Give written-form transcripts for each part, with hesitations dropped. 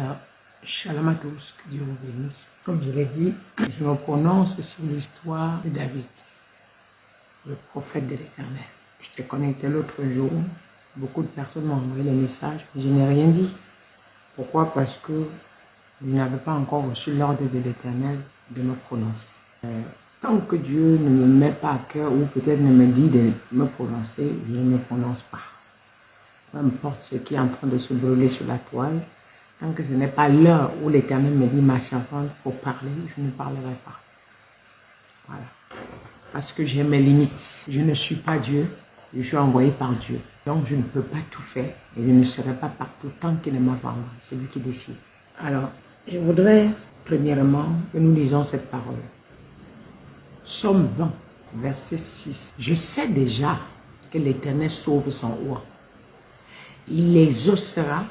Alors, shalom à tous, que Dieu vous bénisse. Comme je l'ai dit, je me prononce sur l'histoire de David, le prophète de l'Éternel. Je t'ai connecté l'autre jour, beaucoup de personnes m'ont envoyé les messages, mais je n'ai rien dit. Pourquoi? Parce que je n'avais pas encore reçu l'ordre de l'Éternel de me prononcer. Tant que Dieu ne me met pas à cœur ou peut-être ne me dit de me prononcer, je ne me prononce pas. Peu importe ce qui est en train de se brûler sur la toile, tant que ce n'est pas l'heure où l'Éternel me dit, ma servante, il faut parler, je ne parlerai pas. Voilà. Parce que j'ai mes limites. Je ne suis pas Dieu, je suis envoyé par Dieu. Donc je ne peux pas tout faire et je ne serai pas partout tant qu'il ne m'a pas envoyé. C'est lui qui décide. Alors, je voudrais premièrement que nous lisons cette parole. Psaume 20, verset 6. Je sais déjà que l'Éternel sauve son roi. Il exaucera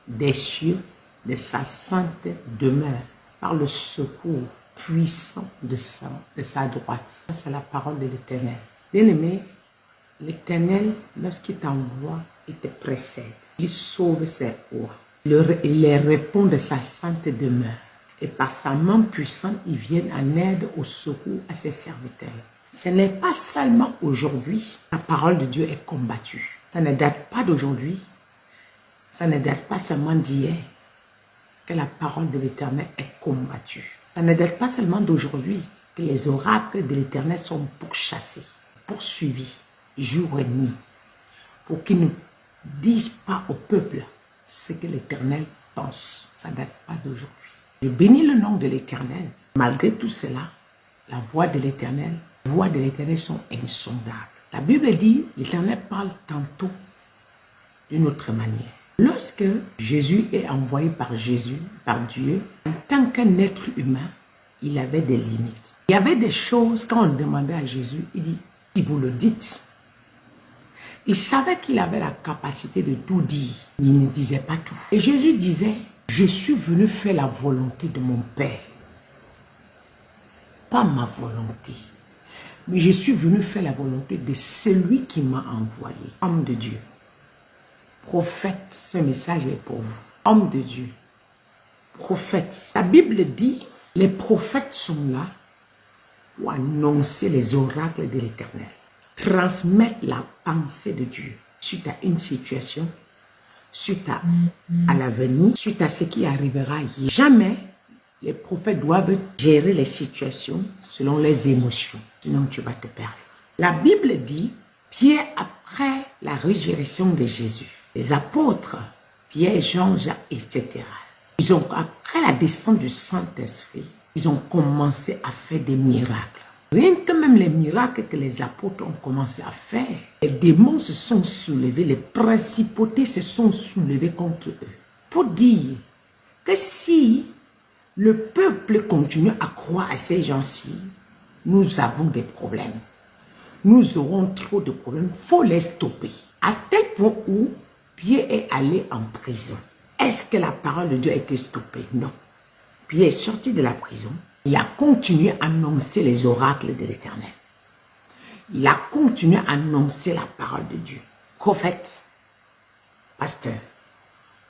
des cieux de sa sainte demeure par le secours puissant de sa droite. Ça, c'est la parole de l'Éternel. Bien-aimé, l'Éternel, lorsqu'il t'envoie, il te précède. Il sauve ses rois. Il les répond de sa sainte demeure. Et par sa main puissante, il vient en aide au secours à ses serviteurs. Ce n'est pas seulement aujourd'hui que la parole de Dieu est combattue. Ça ne date pas d'aujourd'hui. Ça ne date pas seulement d'hier que la parole de l'Éternel est combattue. Ça ne date pas seulement d'aujourd'hui que les oracles de l'Éternel sont pourchassés, poursuivis, jour et nuit, pour qu'ils ne disent pas au peuple ce que l'Éternel pense. Ça ne date pas d'aujourd'hui. Je bénis le nom de l'Éternel. Malgré tout cela, la voix de l'Éternel, les voix de l'Éternel sont insondables. La Bible dit, l'Éternel parle tantôt d'une autre manière. Lorsque Jésus est envoyé par Dieu, en tant qu'un être humain, il avait des limites. Il y avait des choses, quand on demandait à Jésus, il dit, si vous le dites, il savait qu'il avait la capacité de tout dire. Il ne disait pas tout. Et Jésus disait, je suis venu faire la volonté de mon Père. Pas ma volonté. Mais je suis venu faire la volonté de celui qui m'a envoyé. Homme de Dieu. Prophète, ce message est pour vous. Homme de Dieu. Prophète. La Bible dit, les prophètes sont là pour annoncer les oracles de l'Éternel. Transmettre la pensée de Dieu suite à une situation, suite à l'avenir, suite à ce qui arrivera hier. Jamais les prophètes doivent gérer les situations selon les émotions, sinon tu vas te perdre. La Bible dit, Pierre après la résurrection de Jésus, les apôtres, Pierre, Jean, Jacques, etc. Ils ont, après la descente du Saint-Esprit, ils ont commencé à faire des miracles. Rien que même les miracles que les apôtres ont commencé à faire, les démons se sont soulevés, les principautés se sont soulevées contre eux. Pour dire que si le peuple continue à croire à ces gens-ci, nous avons des problèmes. Nous aurons trop de problèmes, il faut les stopper. À tel point où Pierre est allé en prison. Est-ce que la parole de Dieu a été stoppée? Non. Pierre est sorti de la prison. Il a continué à annoncer les oracles de l'Éternel. Il a continué à annoncer la parole de Dieu. Prophète, pasteur,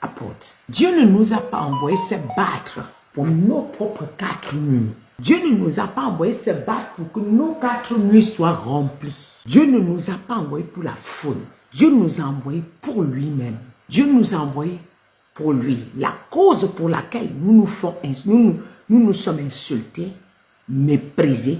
apôtre. Dieu ne nous a pas envoyé se battre pour nos propres quatre murs. Dieu ne nous a pas envoyé se battre pour que nos quatre murs soient remplis. Dieu ne nous a pas envoyé pour la foule. Dieu nous a envoyés pour lui-même. Dieu nous a envoyés pour lui. La cause pour laquelle nous nous sommes insultés, méprisés,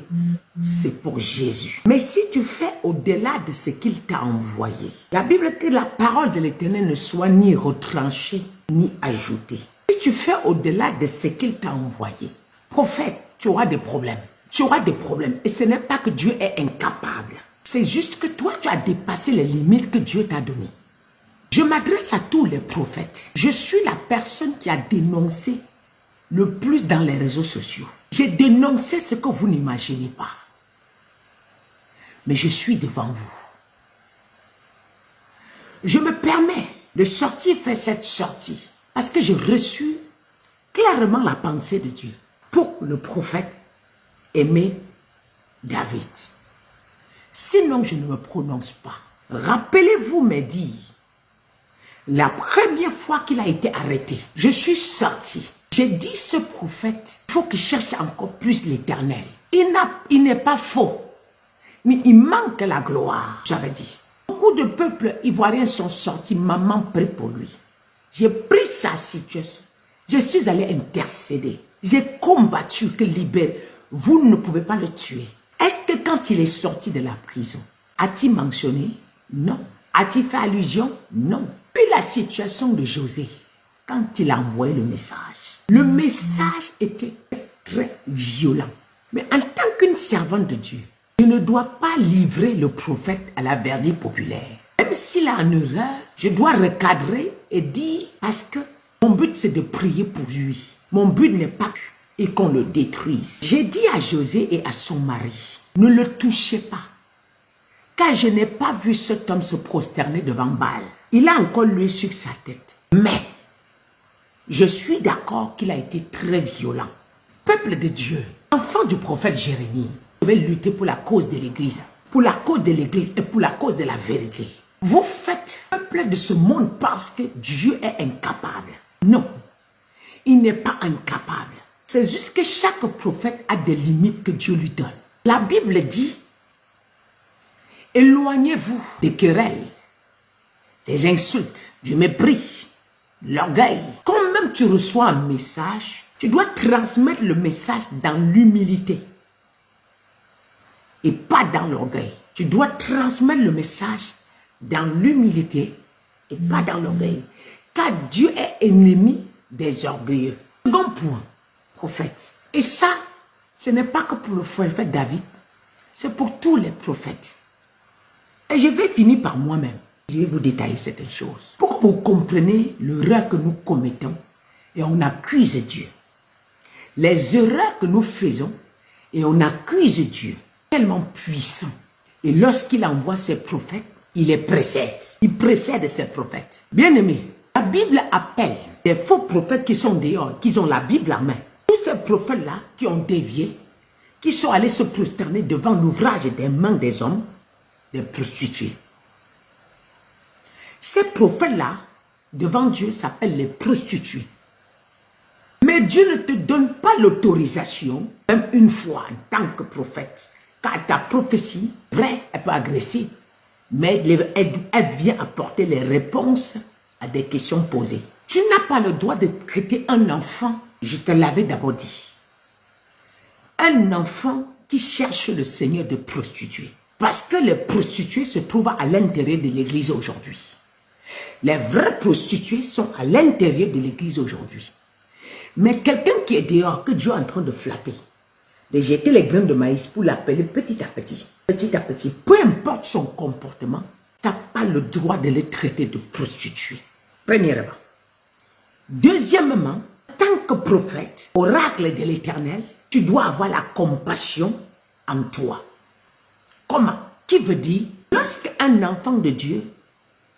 c'est pour Jésus. Mais si tu fais au-delà de ce qu'il t'a envoyé, la Bible dit que la parole de l'Éternel ne soit ni retranchée, ni ajoutée. Si tu fais au-delà de ce qu'il t'a envoyé, prophète, tu auras des problèmes. Tu auras des problèmes. Et ce n'est pas que Dieu est incapable. C'est juste que toi, tu as dépassé les limites que Dieu t'a données. Je m'adresse à tous les prophètes. Je suis la personne qui a dénoncé le plus dans les réseaux sociaux. J'ai dénoncé ce que vous n'imaginez pas. Mais je suis devant vous. Je me permets de sortir, faire cette sortie, parce que j'ai reçu clairement la pensée de Dieu pour le prophète aimé David. Sinon, je ne me prononce pas. Rappelez-vous mes dires. La première fois qu'il a été arrêté, je suis sorti. J'ai dit, ce prophète, il faut qu'il cherche encore plus l'Éternel. Il n'est pas faux, mais il manque la gloire, j'avais dit. Beaucoup de peuples ivoiriens sont sortis, maman prie pour lui. J'ai pris sa situation. Je suis allé intercéder. J'ai combattu que libérer. Vous ne pouvez pas le tuer. Est-ce que quand il est sorti de la prison, a-t-il mentionné? Non. A-t-il fait allusion? Non. Puis la situation de José, quand il a envoyé le message était très violent. Mais en tant qu'une servante de Dieu, je ne dois pas livrer le prophète à la verdict populaire. Même s'il a une erreur, je dois recadrer et dire, parce que mon but c'est de prier pour lui. Mon but n'est pas et qu'on le détruise. J'ai dit à José et à son mari, ne le touchez pas. Car je n'ai pas vu cet homme se prosterner devant Baal. Il a encore l'huile sur sa tête. Mais, je suis d'accord qu'il a été très violent. Peuple de Dieu, enfant du prophète Jérémie, vous devez lutter pour la cause de l'Église. Pour la cause de l'Église et pour la cause de la vérité. Vous faites, peuple de ce monde, parce que Dieu est incapable. Non, il n'est pas incapable. C'est juste que chaque prophète a des limites que Dieu lui donne. La Bible dit, éloignez-vous des querelles, des insultes, du mépris, l'orgueil. Quand même tu reçois un message, tu dois transmettre le message dans l'humilité et pas dans l'orgueil. Tu dois transmettre le message dans l'humilité et pas dans l'orgueil. Car Dieu est ennemi des orgueilleux. Second point, prophète. Et ça, ce n'est pas que pour le prophète David, c'est pour tous les prophètes. Et je vais finir par moi-même. Je vais vous détailler certaines choses. Pour que vous compreniez l'erreur que nous commettons et on accuse Dieu. Les erreurs que nous faisons et on accuse Dieu. Tellement puissant. Et lorsqu'il envoie ses prophètes, il les précède. Il précède ses prophètes. Bien aimé, la Bible appelle des faux prophètes qui sont dehors, qui ont la Bible en main. Tous ces prophètes-là qui ont dévié, qui sont allés se prosterner devant l'ouvrage des mains des hommes, des prostituées. Ces prophètes-là, devant Dieu, s'appellent les prostituées. Mais Dieu ne te donne pas l'autorisation, même une fois en tant que prophète, car ta prophétie, vraie, elle peut agresser, mais elle vient apporter les réponses à des questions posées. Tu n'as pas le droit de traiter un enfant, je te l'avais d'abord dit. Un enfant qui cherche le Seigneur de prostituée. Parce que les prostituées se trouvent à l'intérieur de l'église aujourd'hui. Les vraies prostituées sont à l'intérieur de l'église aujourd'hui. Mais quelqu'un qui est dehors, que Dieu est en train de flatter, de jeter les graines de maïs pour l'appeler petit à petit, peu importe son comportement, tu n'as pas le droit de les traiter de prostituées. Premièrement. Deuxièmement, en tant que prophète, oracle de l'Éternel, tu dois avoir la compassion en toi. Comment? Qui veut dire, lorsqu'un enfant de Dieu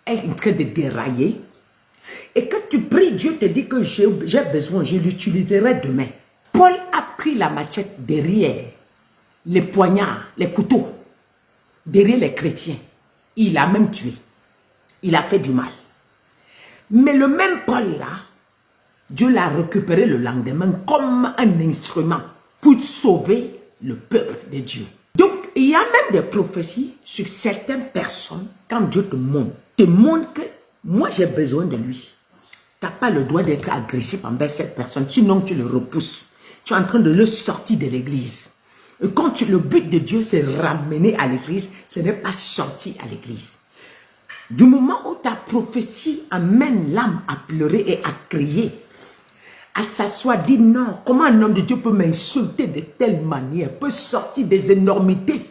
est en train de dérailler, et que tu pries, Dieu te dit que j'ai besoin, je l'utiliserai demain. Paul a pris la machette derrière les poignards, les couteaux, derrière les chrétiens. Il a même tué. Il a fait du mal. Mais le même Paul là, Dieu l'a récupéré le lendemain comme un instrument pour sauver le peuple de Dieu. Donc, il y a même des prophéties sur certaines personnes, quand Dieu te montre que moi j'ai besoin de lui. Tu n'as pas le droit d'être agressif envers cette personne, sinon tu le repousses. Tu es en train de le sortir de l'église. Et quand le but de Dieu c'est ramener à l'église, ce n'est pas sortir à l'église. Du moment où ta prophétie amène l'âme à pleurer et à crier, à s'asseoir, dire non, comment un homme de Dieu peut m'insulter de telle manière, peut sortir des énormités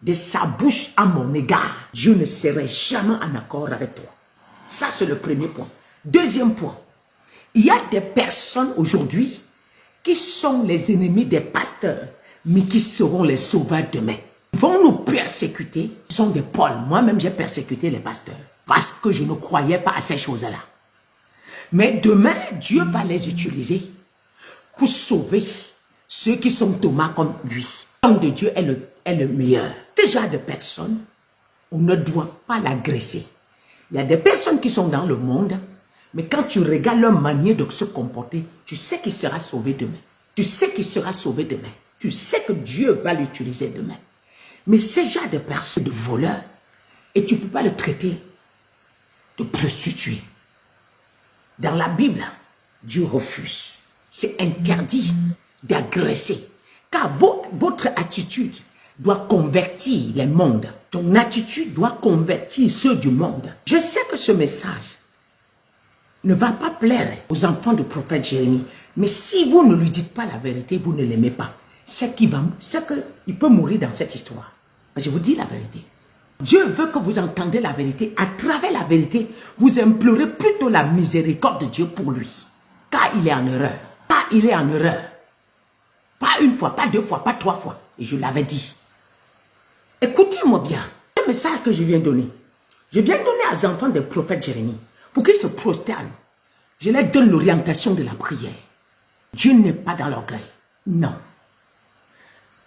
de sa bouche à mon égard. Dieu ne serait jamais en accord avec toi. Ça, c'est le premier point. Deuxième point, il y a des personnes aujourd'hui qui sont les ennemis des pasteurs, mais qui seront les sauveurs demain. Ils vont nous persécuter. Ils sont des Paul. Moi-même, j'ai persécuté les pasteurs parce que je ne croyais pas à ces choses-là. Mais demain, Dieu va les utiliser pour sauver ceux qui sont Thomas comme lui. L'homme de Dieu est le meilleur. Ce genre de personne, on ne doit pas l'agresser. Il y a des personnes qui sont dans le monde, mais quand tu regardes leur manière de se comporter, tu sais qu'il sera sauvé demain. Tu sais qu'il sera sauvé demain. Tu sais que Dieu va l'utiliser demain. Mais ce genre de personnes, de voleurs, et tu ne peux pas le traiter de prostituée. Dans la Bible, Dieu refuse. C'est interdit d'agresser. Car votre attitude doit convertir les mondes. Ton attitude doit convertir ceux du monde. Je sais que ce message ne va pas plaire aux enfants du prophète Jérémie. Mais si vous ne lui dites pas la vérité, vous ne l'aimez pas. C'est qu'il peut mourir dans cette histoire. Je vous dis la vérité. Dieu veut que vous entendez la vérité. À travers la vérité, vous implorez plutôt la miséricorde de Dieu pour lui. Car il est en erreur. Pas il est en erreur. Pas une fois, pas deux fois, pas trois fois. Et je l'avais dit. Écoutez-moi bien. Ce message que je viens donner. Je viens donner aux enfants du prophète Jérémie. Pour qu'ils se prosternent. Je leur donne l'orientation de la prière. Dieu n'est pas dans l'orgueil. Non.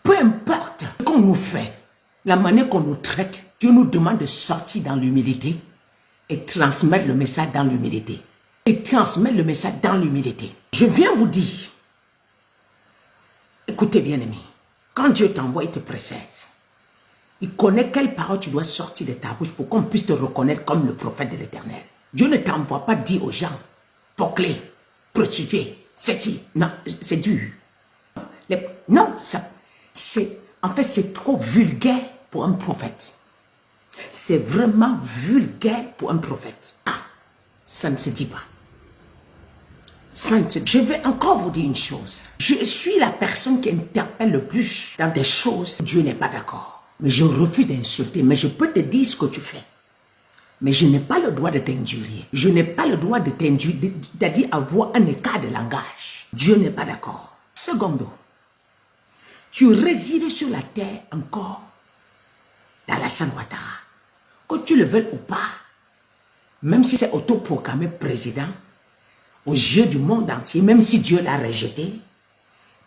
Peu importe ce qu'on nous fait, la manière qu'on nous traite, Dieu nous demande de sortir dans l'humilité et transmettre le message dans l'humilité. Et transmettre le message dans l'humilité. Je viens vous dire, écoutez bien amis, quand Dieu t'envoie, il te précède. Il connaît quelles paroles tu dois sortir de ta bouche pour qu'on puisse te reconnaître comme le prophète de l'Éternel. Dieu ne t'envoie pas dire aux gens, porcler, prostituer, non, c'est dur. Non, en fait, c'est trop vulgaire pour un prophète. C'est vraiment vulgaire pour un prophète. Ah, ça ne se dit pas. Je vais encore vous dire une chose. Je suis la personne qui interpelle le plus dans des choses. Dieu n'est pas d'accord. Mais je refuse d'insulter. Mais je peux te dire ce que tu fais. Mais je n'ai pas le droit de t'injurier. Je n'ai pas le droit de t'injurier, c'est-à-dire avoir un écart de langage. Dieu n'est pas d'accord. Secondo, tu résides sur la terre encore dans la Ouattara. Que tu le veuilles ou pas, même si c'est autoproclamé président, aux yeux du monde entier, même si Dieu l'a rejeté,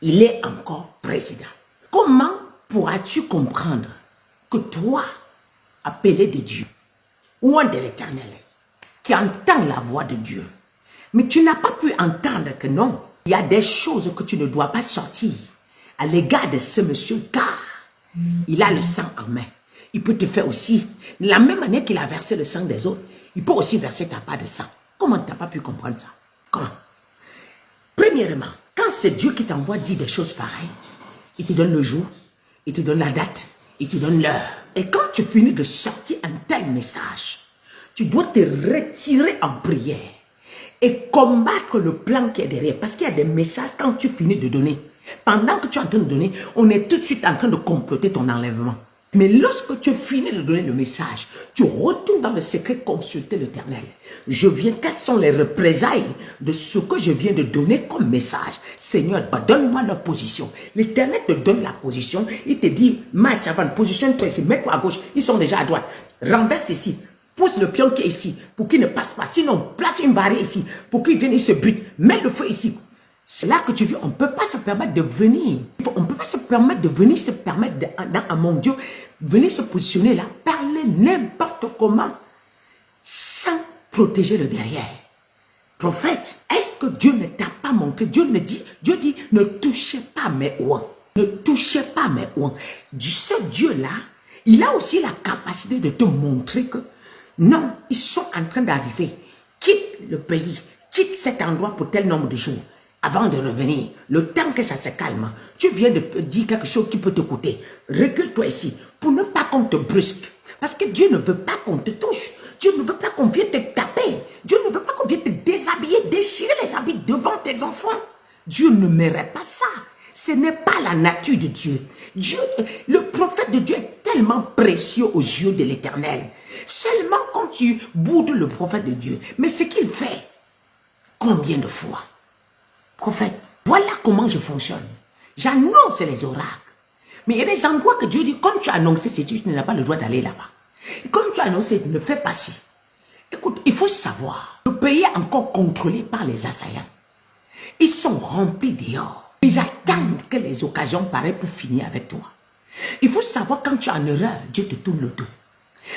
il est encore président. Comment pourras-tu comprendre que toi, appelé de Dieu, ou un de l'Éternel, qui entend la voix de Dieu, mais tu n'as pas pu entendre que non, il y a des choses que tu ne dois pas sortir à l'égard de ce monsieur, car il a le sang en main. Il peut te faire aussi, de la même manière qu'il a versé le sang des autres, il peut aussi verser ta part de sang. Comment tu n'as pas pu comprendre ça? Comment? Premièrement, quand c'est Dieu qui t'envoie dire des choses pareilles, il te donne le jour, il te donne la date, il te donne l'heure. Et quand tu finis de sortir un tel message, tu dois te retirer en prière et combattre le plan qui est derrière. Parce qu'il y a des messages quand tu finis de donner. Pendant que tu es en train de donner, on est tout de suite en train de comploter ton enlèvement. Mais lorsque tu finis de donner le message, tu retournes dans le secret consulter l'Éternel. Quelles sont les représailles de ce que je viens de donner comme message? Seigneur, donne-moi leur position. L'Éternel te donne la position. Il te dit, ma servante, positionne-toi ici, mets-toi à gauche. Ils sont déjà à droite. Renverse ici. Pousse le pion qui est ici pour qu'il ne passe pas. Sinon, place une barrière ici pour qu'il vienne, il se bute. Mets le feu ici. C'est là que tu vis, on ne peut pas se permettre de venir. On ne peut pas se permettre de venir à mon Dieu, venir se positionner là, parler n'importe comment, sans protéger le derrière. Prophète, est-ce que Dieu ne t'a pas montré? Dieu dit, ne touchez pas mes oins. Ne touchez pas mes oins. Ce Dieu-là, il a aussi la capacité de te montrer que non, ils sont en train d'arriver. Quitte le pays, quitte cet endroit pour tel nombre de jours. Avant de revenir, le temps que ça se calme, tu viens de dire quelque chose qui peut te coûter. Recule-toi ici pour ne pas qu'on te brusque. Parce que Dieu ne veut pas qu'on te touche. Dieu ne veut pas qu'on vienne te taper. Dieu ne veut pas qu'on vienne te déshabiller, déchirer les habits devant tes enfants. Dieu ne mérite pas ça. Ce n'est pas la nature de Dieu. Le prophète de Dieu est tellement précieux aux yeux de l'Éternel. Seulement quand tu boudes le prophète de Dieu. Mais ce qu'il fait, combien de fois? Prophète, voilà comment je fonctionne. J'annonce les oracles. Mais il y a des endroits que Dieu dit, comme tu as annoncé ceci, tu n'as pas le droit d'aller là-bas. Comme tu as annoncé, ne fais pas ci. Écoute, il faut savoir, le pays est encore contrôlé par les assaillants. Ils sont remplis dehors. Ils attendent que les occasions paraissent pour finir avec toi. Il faut savoir, quand tu es en erreur, Dieu te tourne le dos.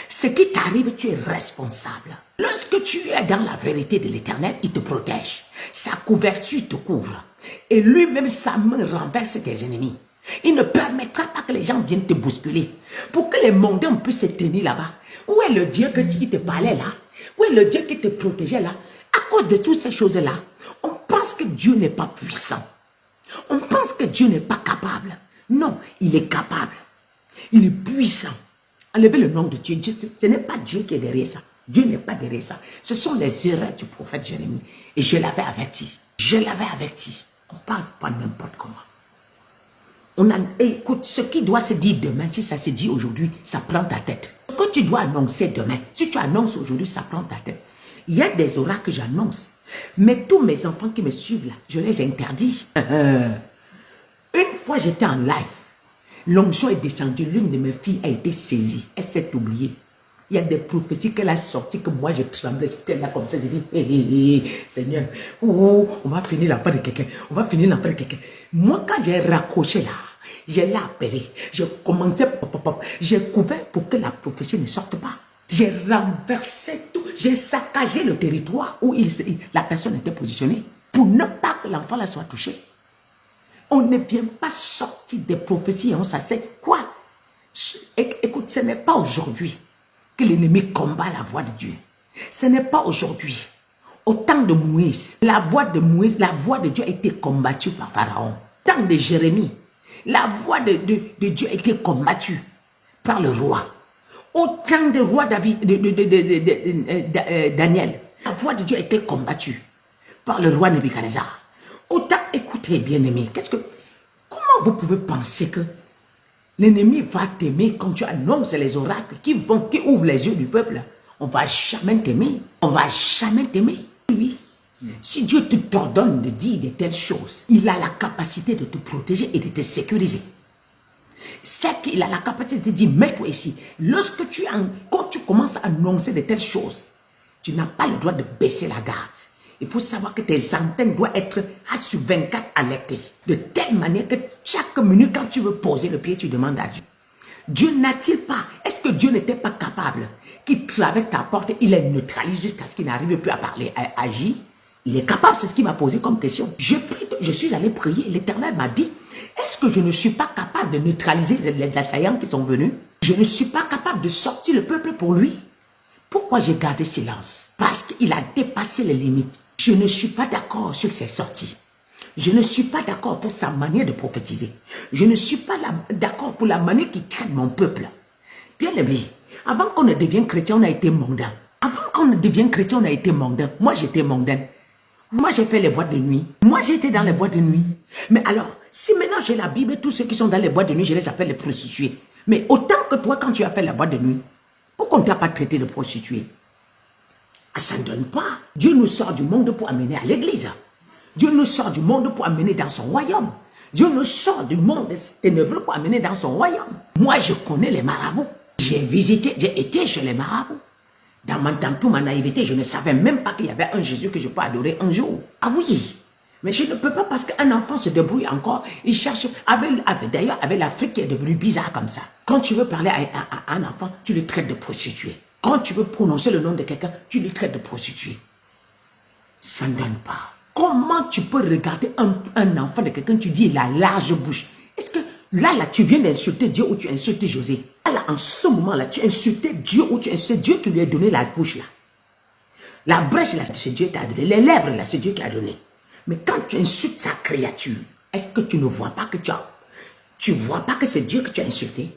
Ce qui t'arrive, tu es responsable. Lorsque tu es dans la vérité de l'Éternel, il te protège. Sa couverture te couvre. Et lui-même, sa main renverse tes ennemis. Il ne permettra pas que les gens viennent te bousculer. Pour que les mondains puissent se tenir là-bas. Où est le Dieu qui te parlait là? Où est le Dieu qui te protégeait là? À cause de toutes ces choses-là, on pense que Dieu n'est pas puissant. On pense que Dieu n'est pas capable. Non, il est capable. Il est puissant. Enlevez le nom de Dieu. Ce n'est pas Dieu qui est derrière ça. Dieu n'est pas derrière ça. Ce sont les erreurs du prophète Jérémie. Et je l'avais averti. Je l'avais averti. On ne parle pas n'importe comment. Écoute, ce qui doit se dire demain, si ça se dit aujourd'hui, ça prend ta tête. Ce que tu dois annoncer demain, si tu annonces aujourd'hui, ça prend ta tête. Il y a des oracles que j'annonce. Mais tous mes enfants qui me suivent là, je les interdis. Une fois j'étais en live, l'onction est descendue, l'une de mes filles a été saisie, elle s'est oubliée. Il y a des prophéties qu'elle a sorties que moi je tremblais, j'étais là comme ça, je dis, Seigneur, on va finir l'enfant de quelqu'un, on va finir l'enfant de quelqu'un. Moi quand j'ai raccroché là, je l'ai appelé, j'ai commencé, j'ai couvert pour que la prophétie ne sorte pas. J'ai renversé tout, j'ai saccagé le territoire où la personne était positionnée pour ne pas que l'enfant là soit touché. On ne vient pas sortir des prophéties et on s'assait. Quoi? Écoute, ce n'est pas aujourd'hui que l'ennemi combat la voix de Dieu. Ce n'est pas aujourd'hui. Au temps de Moïse, la voix de Moïse, la voix de Dieu a été combattue par Pharaon. Au temps de Jérémie, la voix de Dieu a été combattue par le roi. Au temps du roi David, Daniel, la voix de Dieu a été combattue par le roi Nebuchadnezzar. Autant, écoutez bien aimé, comment vous pouvez penser que l'ennemi va t'aimer quand tu annonces les oracles qui ouvrent les yeux du peuple? On ne va jamais t'aimer. On ne va jamais t'aimer. Oui. Si Dieu t'ordonne de dire de telles choses, il a la capacité de te protéger et de te sécuriser. C'est qu'il a la capacité de te dire, mets-toi ici. Lorsque quand tu commences à annoncer de telles choses, tu n'as pas le droit de baisser la garde. Il faut savoir que tes antennes doivent être H/24 alertées. De telle manière que chaque minute, quand tu veux poser le pied, tu demandes à Dieu. Dieu n'a-t-il pas, est-ce que Dieu n'était pas capable qu'il traverse ta porte, il est neutralisé jusqu'à ce qu'il n'arrive plus à parler, à agir? Il est capable, c'est ce qu'il m'a posé comme question. Je suis allé prier, l'Éternel m'a dit, est-ce que je ne suis pas capable de neutraliser les assaillants qui sont venus? Je ne suis pas capable de sortir le peuple pour lui. Pourquoi j'ai gardé silence? Parce qu'il a dépassé les limites. Je ne suis pas d'accord sur ses sorties. Je ne suis pas d'accord pour sa manière de prophétiser. Je ne suis pas d'accord pour la manière qu'il traite mon peuple. Bien aimé, avant qu'on ne devienne chrétien, on a été mondain. Avant qu'on ne devienne chrétien, on a été mondain. Moi, j'étais mondain. Moi, j'ai fait les boîtes de nuit. Moi, j'ai été dans les boîtes de nuit. Mais alors, si maintenant j'ai la Bible, tous ceux qui sont dans les boîtes de nuit, je les appelle les prostituées. Mais autant que toi, quand tu as fait la boîte de nuit, pourquoi on ne t'a pas traité de prostituée? Ça ne donne pas. Dieu nous sort du monde pour amener à l'église. Dieu nous sort du monde pour amener dans son royaume. Dieu nous sort du monde ténébreux pour amener dans son royaume. Moi, je connais les marabouts. J'ai été chez les marabouts. Dans toute ma naïveté, je ne savais même pas qu'il y avait un Jésus que je peux adorer un jour. Ah oui, mais je ne peux pas parce qu'un enfant se débrouille encore. Il cherche, d'ailleurs, avec l'Afrique qui est devenue bizarre comme ça. Quand tu veux parler à un enfant, tu le traites de prostituée. Quand tu veux prononcer le nom de quelqu'un, tu le traites de prostituée. Ça ne donne pas. Comment tu peux regarder un enfant de quelqu'un, tu dis il a large bouche? Est-ce que là, tu viens d'insulter Dieu ou tu insultes José? Là, en ce moment-là, tu insultais Dieu ou tu insultes Dieu qui lui a donné la bouche là. La brèche là, c'est Dieu qui a donné. Les lèvres là, c'est Dieu qui a donné. Mais quand tu insultes sa créature, est-ce que tu ne vois pas que tu vois pas que c'est Dieu que tu as insulté?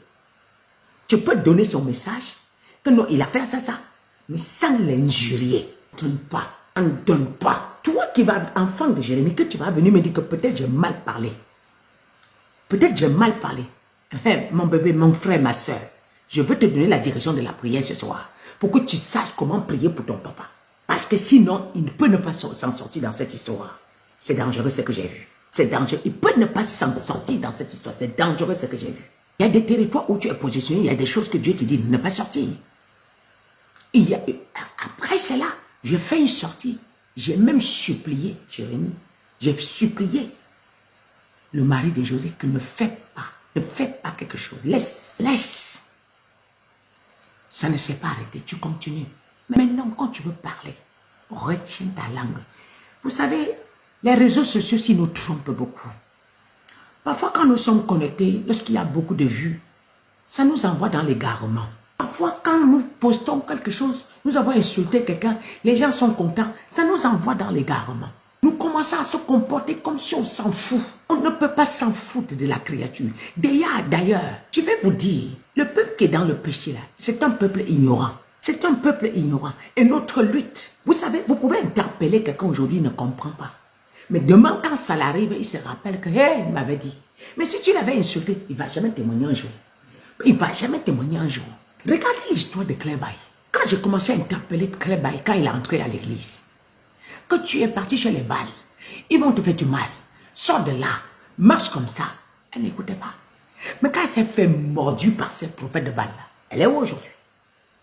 Tu peux donner son message, que non, il a fait ça, mais sans l'injurier. Donne pas, on ne donne pas. Toi qui vas, enfant de Jérémie, que tu vas venir me dire que peut-être j'ai mal parlé. Peut-être j'ai mal parlé. Mon bébé, mon frère, ma soeur, je veux te donner la direction de la prière ce soir pour que tu saches comment prier pour ton papa. Parce que sinon, il ne peut ne pas s'en sortir dans cette histoire. C'est dangereux ce que j'ai vu. C'est dangereux. Il peut ne pas s'en sortir dans cette histoire. C'est dangereux ce que j'ai vu. Il y a des territoires où tu es positionné, il y a des choses que Dieu te dit de ne pas sortir. Après cela, je fais une sortie. J'ai même supplié, Jérémie, j'ai supplié le mari de José que ne fais pas quelque chose. Laisse. Ça ne s'est pas arrêté, tu continues. Mais maintenant, quand tu veux parler, retiens ta langue. Vous savez, les réseaux sociaux ci nous trompent beaucoup. Parfois, quand nous sommes connectés, lorsqu'il y a beaucoup de vues, ça nous envoie dans l'égarement. Parfois, quand nous postons quelque chose, nous avons insulté quelqu'un, les gens sont contents, ça nous envoie dans l'égarement. Nous commençons à se comporter comme si on s'en fout. On ne peut pas s'en foutre de la créature. D'ailleurs, je vais vous dire, le peuple qui est dans le péché là, c'est un peuple ignorant. C'est un peuple ignorant. Et notre lutte, vous savez, vous pouvez interpeller quelqu'un aujourd'hui, il ne comprend pas. Mais demain, quand ça l'arrive, il se rappelle que, hey, il m'avait dit. Mais si tu l'avais insulté, il ne va jamais témoigner un jour. Il ne va jamais témoigner un jour. Regardez l'histoire de Clébaï. Quand j'ai commencé à interpeller Clébaï, quand il est entré à l'église, que tu es parti chez les balles, ils vont te faire du mal. Sors de là, marche comme ça. Elle n'écoutait pas. Mais quand elle s'est fait mordue par ces prophètes de balles, elle est où aujourd'hui?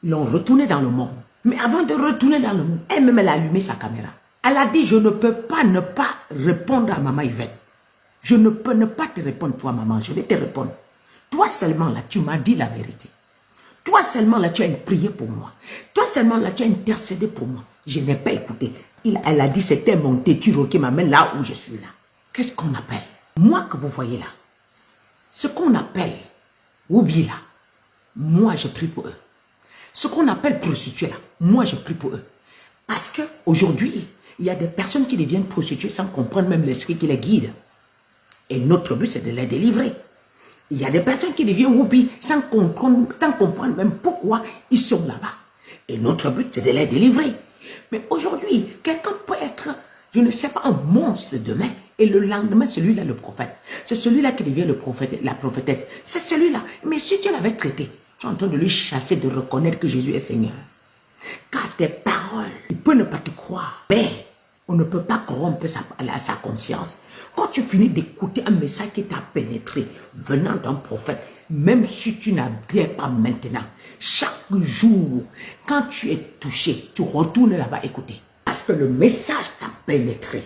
Ils l'ont retournée dans le monde. Mais avant de retourner dans le monde, elle-même, elle a allumé sa caméra. Elle a dit, je ne peux pas ne pas répondre à maman Yvette. Je ne peux ne pas te répondre, toi, maman. Je vais te répondre. Toi seulement, là, tu m'as dit la vérité. Toi seulement, là, tu as prié pour moi. Toi seulement, là, tu as intercédé pour moi. Je n'ai pas écouté. Elle a dit, c'était mon téturo qui m'amène là où je suis là. Qu'est-ce qu'on appelle? Moi que vous voyez là, ce qu'on appelle Oubi là, moi je prie pour eux. Ce qu'on appelle prostituée là, moi je prie pour eux. Parce qu'aujourd'hui, il y a des personnes qui deviennent prostituées sans comprendre même l'esprit qui les guide. Et notre but, c'est de les délivrer. Il y a des personnes qui deviennent Oubi sans comprendre même pourquoi ils sont là-bas. Et notre but, c'est de les délivrer. Mais aujourd'hui, quelqu'un peut être, je ne sais pas, un monstre demain. Et le lendemain, celui-là, le prophète. C'est celui-là qui devient le prophète, la prophétesse. C'est celui-là. Mais si Dieu l'avait traité, tu es en train de lui chasser de reconnaître que Jésus est Seigneur. Car tes paroles, il peut ne pas te croire. Mais on ne peut pas corrompre sa conscience. Quand tu finis d'écouter un message qui t'a pénétré, venant d'un prophète, même si tu n'adhères pas maintenant, chaque jour, quand tu es touché, tu retournes là-bas écouter. Parce que le message t'a pénétré.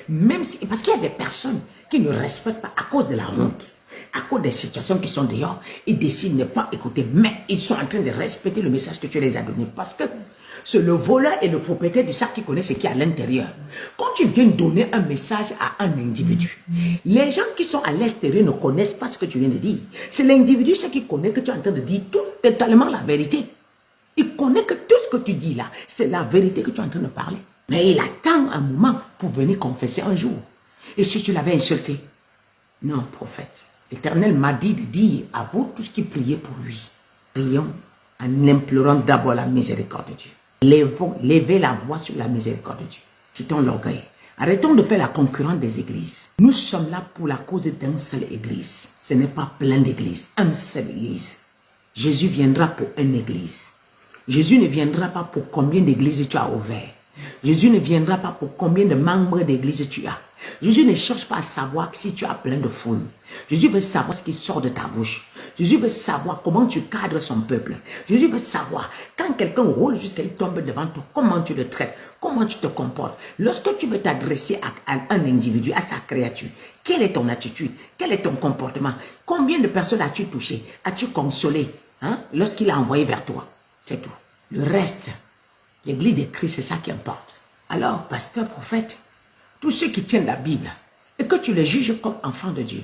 Même si, parce qu'il y a des personnes qui ne respectent pas à cause de la honte, à cause des situations qui sont dehors, ils décident de ne pas écouter, mais ils sont en train de respecter le message que tu les as donné. Parce que c'est le voleur et le propriétaire du sac qui connaissent ce qui est à l'intérieur. Quand tu viens donner un message à un individu, les gens qui sont à l'extérieur ne connaissent pas ce que tu viens de dire. C'est l'individu qui connaît que tu es en train de dire totalement la vérité. Il connaît que tout ce que tu dis là, c'est la vérité que tu es en train de parler. Mais il attend un moment pour venir confesser un jour. Et si tu l'avais insulté? Non, prophète. L'Éternel m'a dit de dire à vous tous qui priez pour lui. Prions en implorant d'abord la miséricorde de Dieu. Levez la voix sur la miséricorde de Dieu. Quittons l'orgueil. Arrêtons de faire la concurrence des églises. Nous sommes là pour la cause d'une seule église. Ce n'est pas plein d'églises, une seule église. Jésus viendra pour une église. Jésus ne viendra pas pour combien d'églises tu as ouvert. Jésus ne viendra pas pour combien de membres d'église tu as. Jésus ne cherche pas à savoir si tu as plein de foule. Jésus veut savoir ce qui sort de ta bouche. Jésus veut savoir comment tu cadres son peuple. Jésus veut savoir quand quelqu'un roule jusqu'à il tombe devant toi, comment tu le traites, comment tu te comportes. Lorsque tu veux t'adresser à un individu, à sa créature, quelle est ton attitude? Quel est ton comportement? Combien de personnes as-tu touché? As-tu consolé lorsqu'il a envoyé vers toi? C'est tout. Le reste, l'église de Christ, c'est ça qui importe. Alors, pasteur, prophète, tous ceux qui tiennent la Bible et que tu les juges comme enfants de Dieu,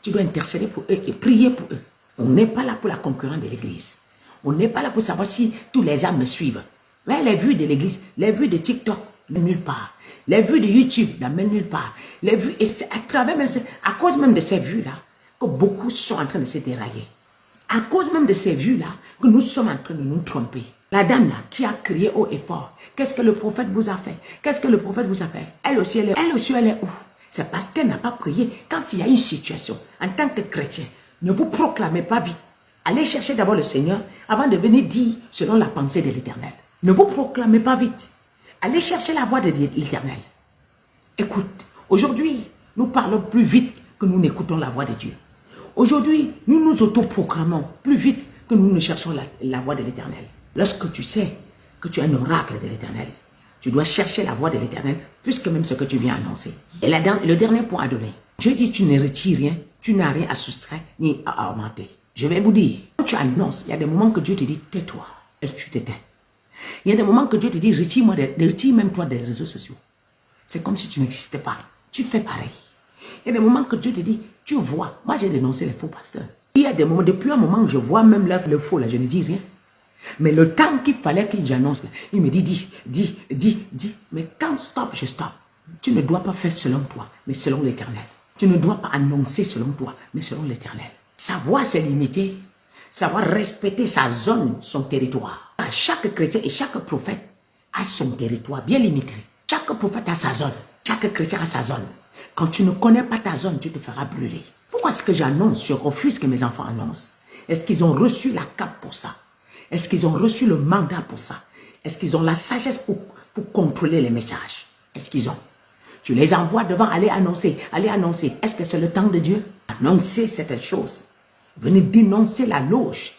tu dois intercéder pour eux et prier pour eux. On n'est pas là pour la concurrence de l'église. On n'est pas là pour savoir si tous les âmes me suivent. Mais les vues de l'église, les vues de TikTok, nulle part. Les vues de YouTube, n'amènent nulle part. Les vues, et c'est à travers même, à cause même de ces vues-là, que beaucoup sont en train de se dérailler. À cause même de ces vues-là, que nous sommes en train de nous tromper. La dame là, qui a crié haut et fort, qu'est-ce que le prophète vous a fait? Qu'est-ce que le prophète vous a fait? Elle aussi, elle est où? C'est parce qu'elle n'a pas prié. Quand il y a une situation, en tant que chrétien, ne vous proclamez pas vite. Allez chercher d'abord le Seigneur avant de venir dire selon la pensée de l'Éternel. Ne vous proclamez pas vite. Allez chercher la voix de l'Éternel. Écoute, aujourd'hui, nous parlons plus vite que nous n'écoutons la voix de Dieu. Aujourd'hui, nous nous autoproclamons plus vite que nous ne cherchons la voix de l'Éternel. Lorsque tu sais que tu es un oracle de l'Éternel, tu dois chercher la voix de l'Éternel plus que même ce que tu viens annoncer. Et le dernier point à donner. Dieu dit tu ne retires rien, tu n'as rien à soustraire ni à augmenter. Je vais vous dire, quand tu annonces, il y a des moments que Dieu te dit, tais-toi, et tu t'éteins. Il y a des moments que Dieu te dit, retire même toi des réseaux sociaux. C'est comme si tu n'existais pas. Tu fais pareil. Il y a des moments que Dieu te dit, tu vois. Moi, j'ai dénoncé les faux pasteurs. Il y a des moments, depuis un moment, je vois même le faux, là, je ne dis rien. Mais le temps qu'il fallait qu'il j'annonce, il me dit, dis. Mais quand stop, je stoppe. Tu ne dois pas faire selon toi, mais selon l'Éternel. Tu ne dois pas annoncer selon toi, mais selon l'Éternel. Savoir c'est limité. Savoir respecter sa zone, son territoire. Chaque chrétien et chaque prophète a son territoire bien limité. Chaque prophète a sa zone. Chaque chrétien a sa zone. Quand tu ne connais pas ta zone, tu te feras brûler. Pourquoi est-ce que j'annonce? Je refuse que mes enfants annoncent. Est-ce qu'ils ont reçu la cape pour ça? Est-ce qu'ils ont reçu le mandat pour ça? Est-ce qu'ils ont la sagesse pour contrôler les messages? Est-ce qu'ils ont? Tu les envoies devant, aller annoncer, aller annoncer. Est-ce que c'est le temps de Dieu? Annoncer certaines choses. Venez dénoncer la loge.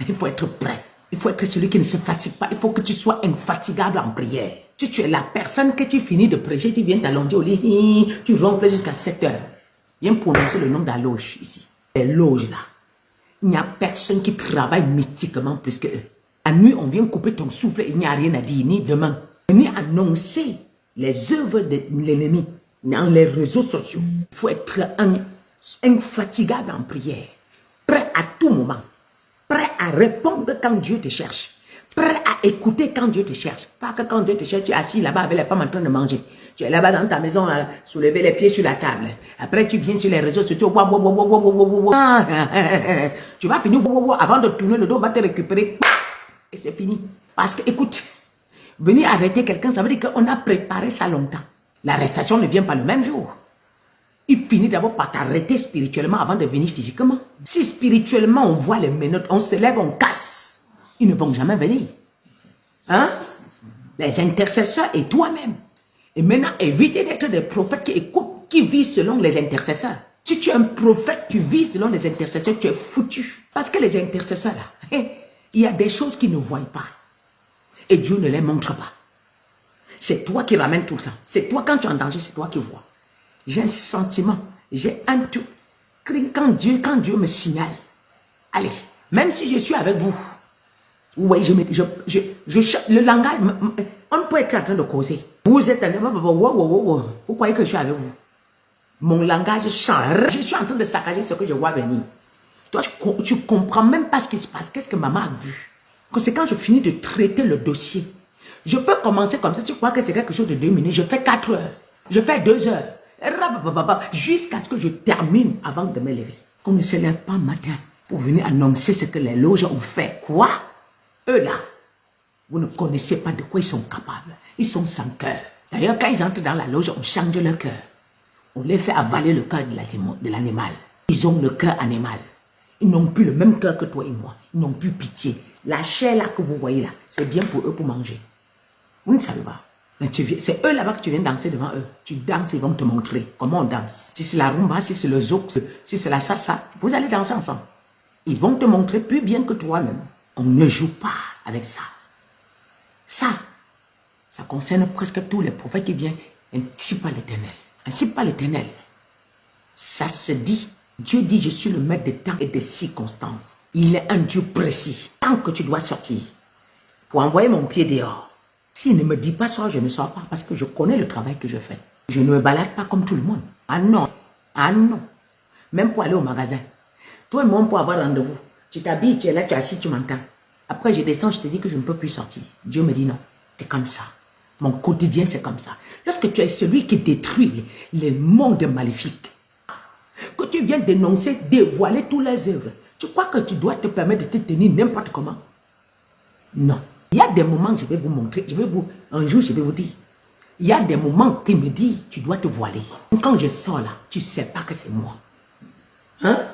Il faut être prêt. Il faut être celui qui ne se fatigue pas. Il faut que tu sois infatigable en prière. Si tu es la personne que tu finis de prêcher, tu viens t'allonger au lit, tu ronfles jusqu'à 7 heures. Viens prononcer le nom de la loge ici. Les loges là. Il n'y a personne qui travaille mystiquement plus que eux. À nuit, on vient couper ton souffle, il n'y a rien à dire, ni demain. Venez annoncer les œuvres de l'ennemi dans les réseaux sociaux. Il faut être infatigable en prière. Prêt à tout moment. Prêt à répondre quand Dieu te cherche. Prêt à écouter quand Dieu te cherche. Pas que quand Dieu te cherche, tu es assis là-bas avec les femmes en train de manger. Tu es là-bas dans ta maison à soulever les pieds sur la table. Après, tu viens sur les réseaux sociaux. Tu vas finir avant de tourner le dos, on va te récupérer. Et c'est fini. Parce que, écoute, venir arrêter quelqu'un, ça veut dire qu'on a préparé ça longtemps. L'arrestation ne vient pas le même jour. Il finit d'abord par t'arrêter spirituellement avant de venir physiquement. Si spirituellement on voit les menottes, on se lève, on casse, ils ne vont jamais venir. Hein? Les intercesseurs et toi-même. Et maintenant, évitez d'être des prophètes qui écoutent, qui vivent selon les intercesseurs. Si tu es un prophète, tu vis selon les intercesseurs, tu es foutu. Parce que les intercesseurs là, il y a des choses qu'ils ne voient pas. Et Dieu ne les montre pas. C'est toi qui ramènes tout le temps. C'est toi, quand tu es en danger, c'est toi qui vois. J'ai un sentiment, j'ai un tout. Quand Dieu me signale, allez, même si je suis avec vous, oui, le langage, on peut être en train de causer. Vous êtes en train de, vous croyez que je suis avec vous? Mon langage change. Je suis en train de saccager ce que je vois venir. Toi, tu comprends même pas ce qui se passe. Qu'est-ce que maman a vu? C'est quand je finis de traiter le dossier. Je peux commencer comme ça. Tu crois que c'est quelque chose de 2 minutes? Je fais 4 heures. Je fais 2 heures. Jusqu'à ce que je termine avant de me lever. On ne se lève pas matin pour venir annoncer ce que les loges ont fait. Quoi? Eux là, vous ne connaissez pas de quoi ils sont capables. Ils sont sans cœur. D'ailleurs, quand ils entrent dans la loge, on change leur cœur. On les fait avaler le cœur de l'animal. Ils ont le cœur animal. Ils n'ont plus le même cœur que toi et moi. Ils n'ont plus pitié. La chair là que vous voyez là, c'est bien pour eux pour manger. Vous ne savez pas. C'est eux là-bas que tu viens danser devant eux. Tu danses, ils vont te montrer comment on danse. Si c'est la rumba, si c'est le zouk, si c'est la salsa, vous allez danser ensemble. Ils vont te montrer plus bien que toi-même. On ne joue pas avec ça. Ça concerne presque tous les prophètes qui viennent. Ainsi pas l'Éternel. Ainsi pas l'Éternel. Ça se dit. Dieu dit, je suis le maître des temps et des circonstances. Il est un Dieu précis. Tant que tu dois sortir, pour envoyer mon pied dehors, s'il ne me dit pas ça, je ne sors pas parce que je connais le travail que je fais. Je ne me balade pas comme tout le monde. Ah non. Ah non. Même pour aller au magasin. Toi et moi, pour avoir rendez-vous, tu t'habilles, tu es là, tu es assis, tu m'entends. Après, je descends, je te dis que je ne peux plus sortir. Dieu me dit non. C'est comme ça. Mon quotidien, c'est comme ça. Lorsque tu es celui qui détruit les mondes maléfiques, que tu viens dénoncer, dévoiler tous les œuvres, tu crois que tu dois te permettre de te tenir n'importe comment? Non. Il y a des moments que je vais vous montrer, un jour je vais vous dire, il y a des moments qui me disent, tu dois te voiler. Quand je sors là, tu ne sais pas que c'est moi. Hein?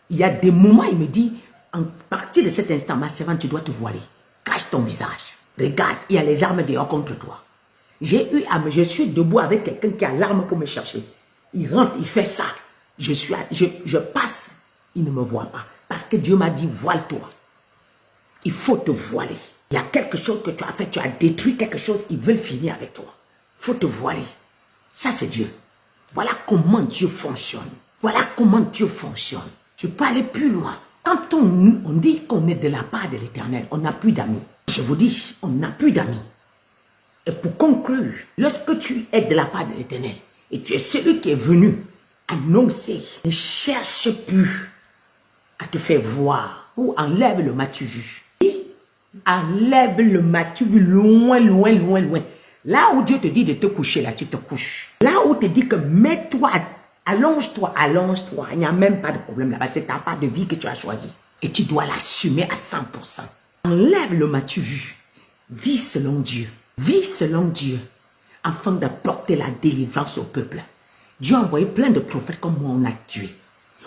Il y a des moments, il me dit, à partir de cet instant, ma servante, tu dois te voiler. Cache ton visage. Regarde, il y a les armes dehors contre toi. Je suis debout avec quelqu'un qui a l'arme pour me chercher. Il rentre, il fait ça. Je passe, il ne me voit pas. Parce que Dieu m'a dit, voile-toi. Il faut te voiler. Il y a quelque chose que tu as fait, tu as détruit quelque chose, ils veulent finir avec toi. Il faut te voiler. Ça, c'est Dieu. Voilà comment Dieu fonctionne. Voilà comment Dieu fonctionne. Je peux aller plus loin. Quand on dit qu'on est de la part de l'Éternel, on n'a plus d'amis. Je vous dis, on n'a plus d'amis. Et pour conclure, lorsque tu es de la part de l'Éternel, et tu es celui qui est venu annoncer, ne cherche plus à te faire voir, ou enlève le m'as-tu vu. Enlève le m'as-tu vu loin, loin, loin, loin. Là où Dieu te dit de te coucher, là tu te couches. Là où te dit que mets-toi, allonge-toi, allonge-toi. Il n'y a même pas de problème là-bas. C'est ta part de vie que tu as choisi. Et tu dois l'assumer à 100%. Enlève le m'as-tu vu. Vis selon Dieu. Vis selon Dieu. Afin d'apporter la délivrance au peuple. Dieu a envoyé plein de prophètes comme moi, on a tué.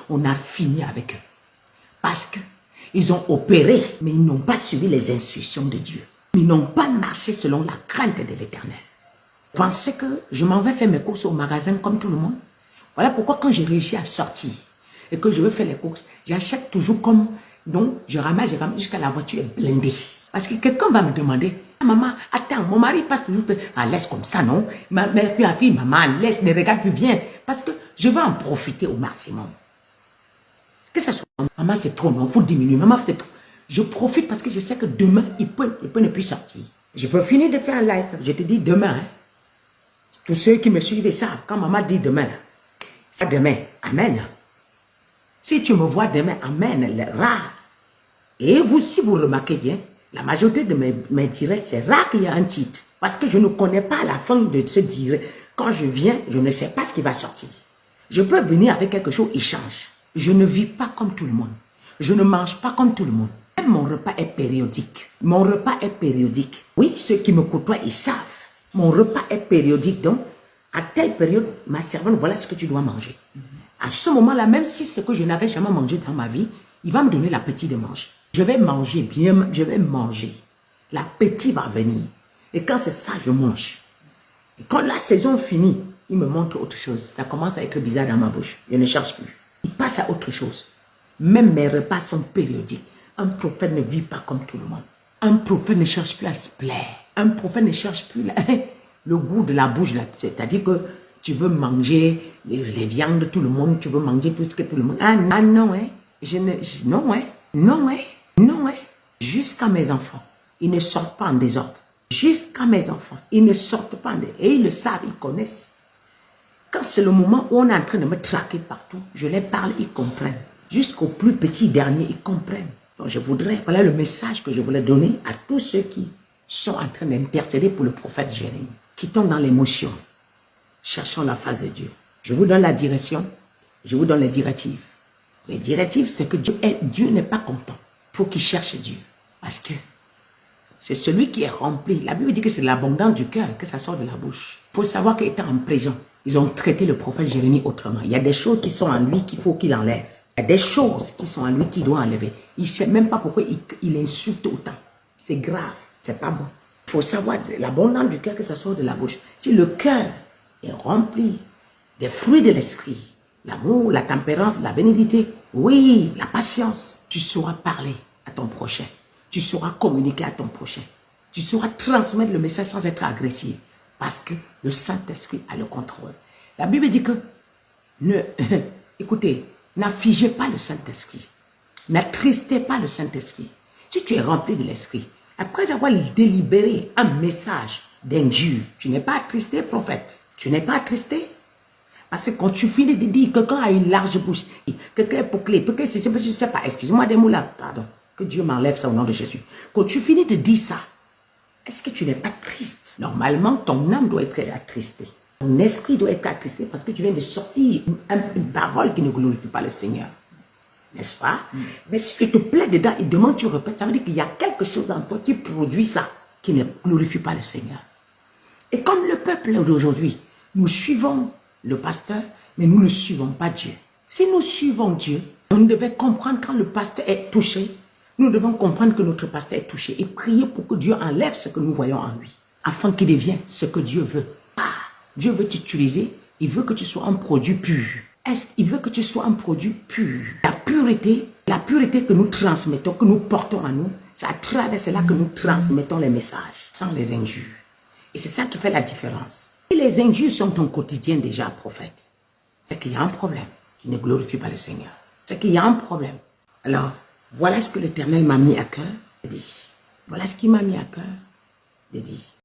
On a fini avec eux. Parce que ils ont opéré, mais ils n'ont pas suivi les instructions de Dieu. Ils n'ont pas marché selon la crainte de l'Éternel. Pensez que je m'en vais faire mes courses au magasin comme tout le monde. Voilà pourquoi quand j'ai réussi à sortir et que je veux faire les courses, j'achète toujours comme... Donc, je ramasse jusqu'à la voiture est blindée. Parce que quelqu'un va me demander, ah, maman, attends, mon mari passe toujours... Ah, laisse comme ça, non? Ma fille, maman, laisse, ne regarde plus, viens. Parce que je veux en profiter au maximum. Que ça soit, maman, c'est trop, non, il faut diminuer, maman, c'est trop. Je profite parce que je sais que demain, il peut ne plus sortir. Je peux finir de faire un live. Je te dis demain. Hein. Tous ceux qui me suivent savent, quand maman dit demain, c'est demain. Amen. Si tu me vois demain, amen, les rare. Et vous, si vous remarquez bien, la majorité de mes directs, c'est rare qu'il y ait un titre. Parce que je ne connais pas la fin de ce direct. Quand je viens, je ne sais pas ce qui va sortir. Je peux venir avec quelque chose, il change. Je ne vis pas comme tout le monde. Je ne mange pas comme tout le monde. Même mon repas est périodique. Mon repas est périodique. Oui, ceux qui me côtoient, ils savent. Mon repas est périodique. Donc, à telle période, ma servante, voilà ce que tu dois manger. À ce moment-là, même si c'est que je n'avais jamais mangé dans ma vie, il va me donner l'appétit de manger. Je vais manger bien, je vais manger. L'appétit va venir. Et quand c'est ça, je mange. Et quand la saison finit, il me montre autre chose. Ça commence à être bizarre dans ma bouche. Je ne cherche plus. Il passe à autre chose. Même mes repas sont périodiques. Un prophète ne vit pas comme tout le monde. Un prophète ne cherche plus à se plaire. Un prophète ne cherche plus le goût de la bouche. C'est-à-dire que tu veux manger les viandes, tout le monde, tu veux manger tout ce que tout le monde... Ah non, hein. Non, hein. Non, hein. Non, hein. Jusqu'à mes enfants, ils ne sortent pas en désordre. Jusqu'à mes enfants, ils ne sortent pas en désordre. Et ils le savent, ils connaissent. Quand c'est le moment où on est en train de me traquer partout, je les parle, ils comprennent. Jusqu'au plus petit dernier, ils comprennent. Donc je voudrais, voilà le message que je voulais donner à tous ceux qui sont en train d'intercéder pour le prophète Jérémie. Quittons dans l'émotion. Cherchons la face de Dieu. Je vous donne la direction. Je vous donne les directives. Les directives, c'est que Dieu n'est pas content. Il faut qu'il cherche Dieu. Parce que c'est celui qui est rempli. La Bible dit que c'est l'abondance du cœur que ça sort de la bouche. Il faut savoir qu'étant en prison, ils ont traité le prophète Jérémie autrement. Il y a des choses qui sont en lui qu'il faut qu'il enlève. Il y a des choses qui sont en lui qu'il doit enlever. Il ne sait même pas pourquoi il insulte autant. C'est grave. C'est pas bon. Il faut savoir l'abondance du cœur que ça sort de la bouche. Si le cœur est rempli des fruits de l'esprit, l'amour, la tempérance, la bénédiction, oui, la patience, tu sauras parler à ton prochain. Tu sauras communiquer à ton prochain. Tu sauras transmettre le message sans être agressif. Parce que le Saint-Esprit a le contrôle. La Bible dit que, écoutez, n'affligez pas le Saint-Esprit. N'attristez pas le Saint-Esprit. Si tu es rempli de l'Esprit, après avoir délibéré un message d'injure, tu n'es pas attristé, prophète. Tu n'es pas attristé. Parce que quand tu finis de dire, quelqu'un a une large bouche, quelqu'un est bouclé, quelqu'un c'est je ne sais pas, excuse-moi des mots là, pardon, que Dieu m'enlève ça au nom de Jésus. Quand tu finis de dire ça, est-ce que tu n'es pas triste? Normalement, ton âme doit être attristée. Ton esprit doit être attristé parce que tu viens de sortir une parole qui ne glorifie pas le Seigneur. N'est-ce pas? Mais si tu te plais dedans et demande, tu répètes, ça veut dire qu'il y a quelque chose en toi qui produit ça, qui ne glorifie pas le Seigneur. Et comme le peuple d'aujourd'hui, nous suivons le pasteur, mais nous ne suivons pas Dieu. Si nous suivons Dieu, on devait comprendre quand le pasteur est touché, nous devons comprendre que notre pasteur est touché et prier pour que Dieu enlève ce que nous voyons en lui, afin qu'il devienne ce que Dieu veut. Ah, Dieu veut t'utiliser, il veut que tu sois un produit pur. Il veut que tu sois un produit pur. La pureté que nous transmettons, que nous portons en nous, c'est à travers cela que nous transmettons les messages, sans les injures. Et c'est ça qui fait la différence. Si les injures sont ton quotidien déjà, prophète, c'est qu'il y a un problème qui ne glorifie pas le Seigneur. C'est qu'il y a un problème. Alors, Voilà ce que l'Éternel m'a mis à cœur de dire. Voilà ce qu'il m'a mis à cœur de dire.